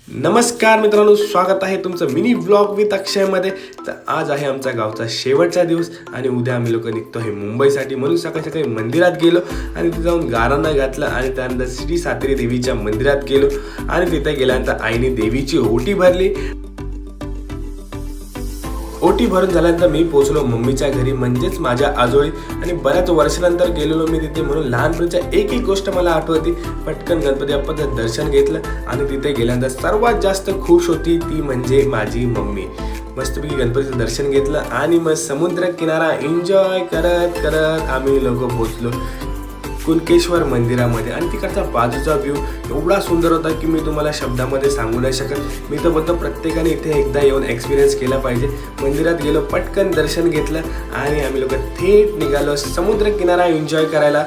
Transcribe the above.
नमस्कार मित्रांनो, स्वागत आहे तुमचं मिनी व्लॉग विथ अक्षयमध्ये. तर आज आहे आमचा गावचा शेवटचा दिवस आणि उद्या आम्ही लोक निघतो आहे मुंबईसाठी. म्हणून सकाळी सकाळी मंदिरात गेलो आणि तिथे जाऊन गाराणा घातला आणि त्यानंतर श्री सातेरी देवीच्या मंदिरात गेलो आणि तिथे गेल्यानंतर आईने देवीची ओटी भरली. ओटी भरून झाल्यानंतर मी पोहोचलो मम्मीच्या घरी, म्हणजेच माझ्या आजोळी. आणि बऱ्याच वर्षानंतर गेलेलो मी तिथे, म्हणून लहानपणीच्या एक गोष्ट मला आठवती. पटकन गणपती बाप्पाचं दर्शन घेतलं आणि तिथे गेल्यानंतर सर्वात जास्त खुश होती ती म्हणजे माझी मम्मी. मस्तपैकी गणपतीचं दर्शन घेतलं आणि मग समुद्र किनारा एन्जॉय करत करत आम्ही लोक पोहोचलो कुणकेश्वर मंदिरामध्ये. आणि तिकडचा बाजूचा व्ह्यू एवढा सुंदर होता की मी तुम्हाला शब्दामध्ये सांगू नाही शकत. मी तर बोलतो प्रत्येकाने इथे एकदा येऊन एक्सपिरियन्स केला पाहिजे. मंदिरात गेलो, पटकन दर्शन घेतलं आणि आम्ही लोक थेट निघालो समुद्र किनारा एन्जॉय करायला.